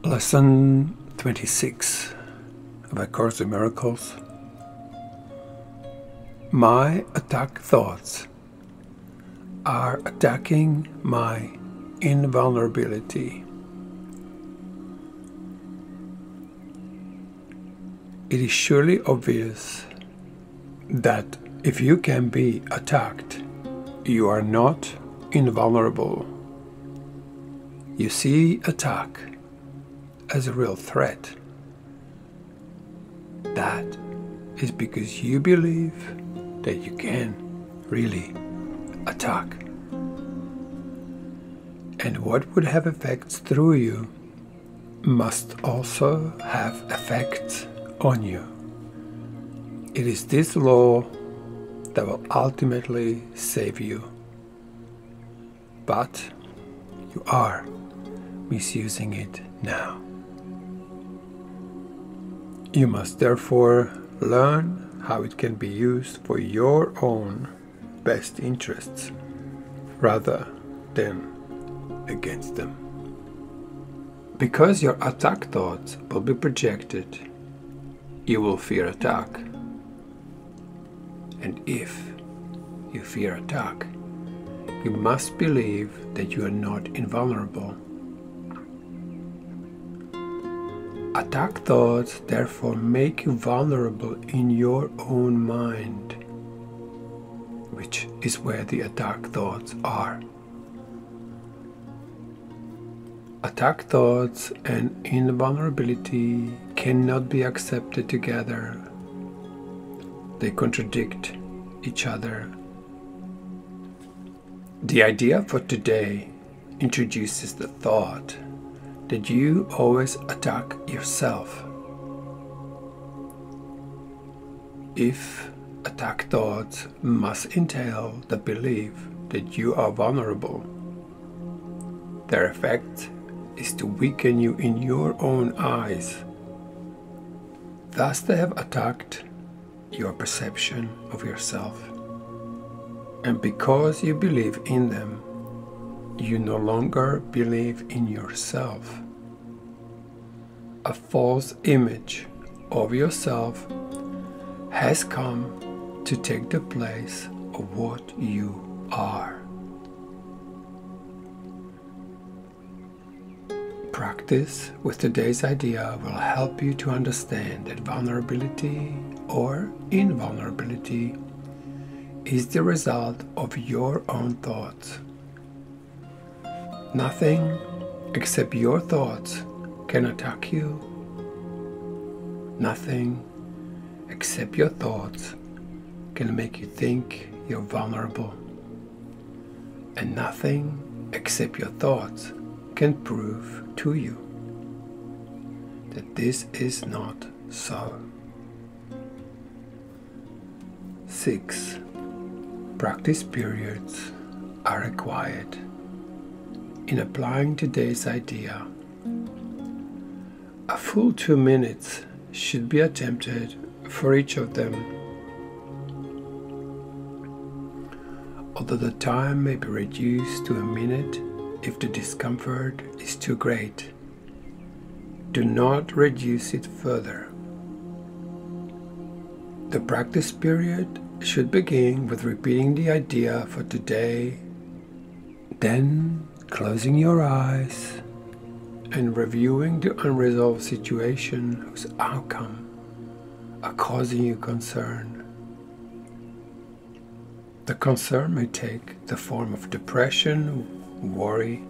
Lesson 26 of A Course in Miracles. My attack thoughts are attacking my invulnerability. It is surely obvious that if you can be attacked, you are not invulnerable. You see attack as a real threat. That is because you believe that you can really attack. And what would have effects through you must also have effects on you. It is this law that will ultimately save you. But you are misusing it now. You must therefore learn how it can be used for your own best interests rather than against them. Because your attack thoughts will be projected, you will fear attack. And if you fear attack, you must believe that you are not invulnerable. Attack thoughts therefore make you vulnerable in your own mind, which is where the attack thoughts are. Attack thoughts and invulnerability cannot be accepted together. They contradict each other. The idea for today introduces the thought that you always attack yourself. If attack thoughts must entail the belief that you are vulnerable, their effect is to weaken you in your own eyes. Thus they have attacked your perception of yourself. And because you believe in them, you no longer believe in yourself. A false image of yourself has come to take the place of what you are. Practice with today's idea will help you to understand that vulnerability or invulnerability is the result of your own thoughts. Nothing except your thoughts can attack you. Nothing except your thoughts can make you think you're vulnerable. And nothing except your thoughts can prove to you that this is not so. 6. Practice periods are required in applying today's idea. A full 2 minutes should be attempted for each of them. Although the time may be reduced to a minute if the discomfort is too great, do not reduce it further. The practice period should begin with repeating the idea for today, then closing your eyes and reviewing the unresolved situation whose outcome are causing you concern. The concern may take the form of depression, worry,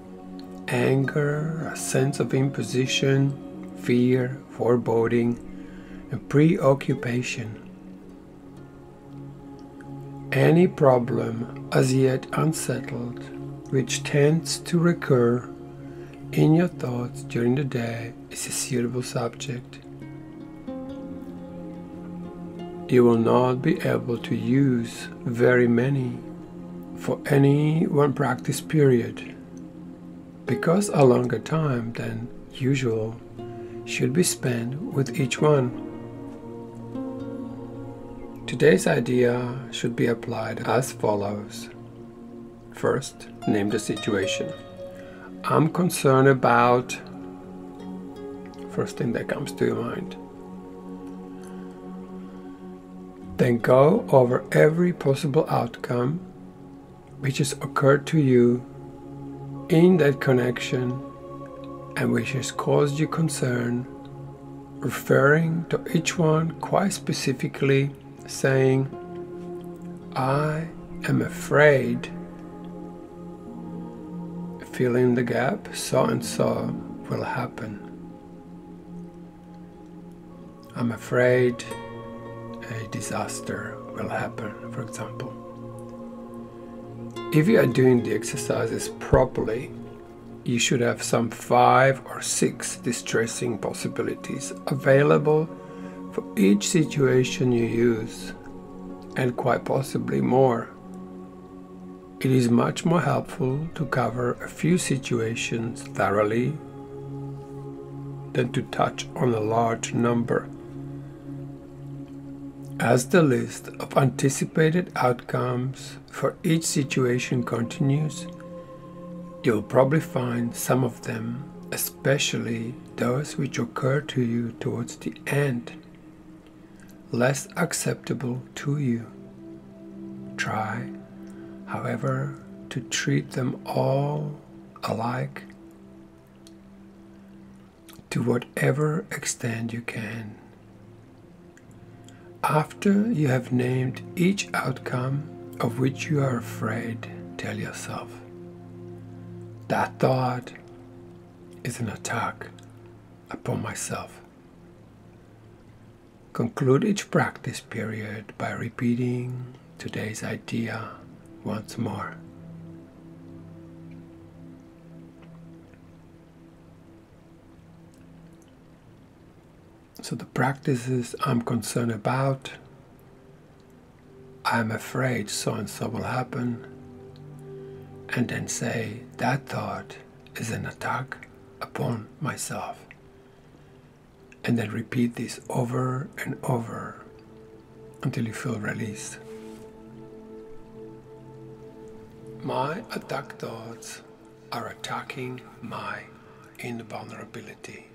anger, a sense of imposition, fear, foreboding, and preoccupation. Any problem as yet unsettled which tends to recur in your thoughts during the day is a suitable subject. You will not be able to use very many for any one practice period, because a longer time than usual should be spent with each one. Today's idea should be applied as follows. First, name the situation. I'm concerned about first thing that comes to your mind. Then go over every possible outcome which has occurred to you in that connection and which has caused you concern, referring to each one quite specifically, saying, I am afraid, fill in the gap, so and so will happen. I'm afraid a disaster will happen, for example. If you are doing the exercises properly, you should have some 5 or 6 distressing possibilities available for each situation you use, and quite possibly more. It is much more helpful to cover a few situations thoroughly than to touch on a large number. As the list of anticipated outcomes for each situation continues, you'll probably find some of them, especially those which occur to you towards the end, less acceptable to you. Try, however, to treat them all alike to whatever extent you can. After you have named each outcome of which you are afraid, tell yourself, that thought is an attack upon myself. Conclude each practice period by repeating today's idea once more. So the practices I'm concerned about, I'm afraid so and so will happen, and then say that thought is an attack upon myself. And then repeat this over and over until you feel released. My attack thoughts are attacking my invulnerability.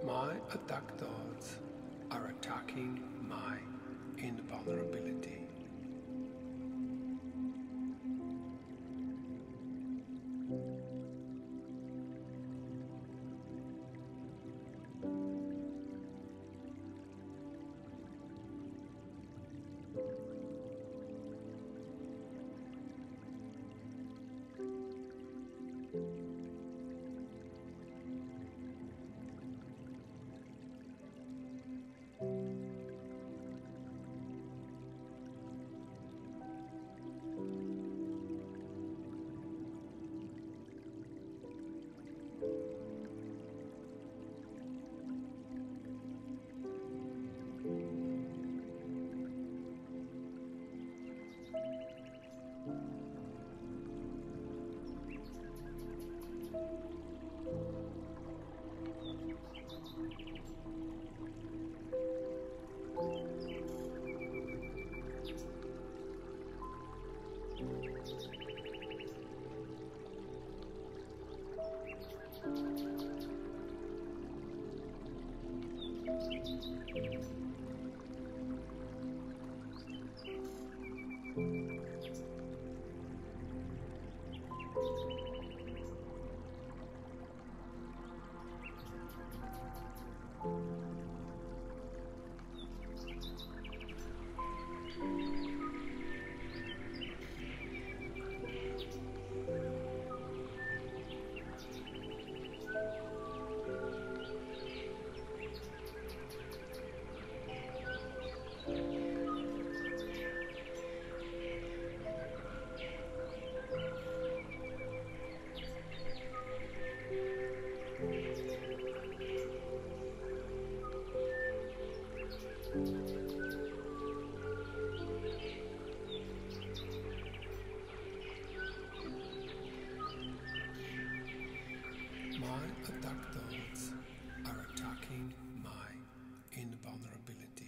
My attack thoughts are attacking my invulnerability. My attack thoughts are attacking my invulnerability.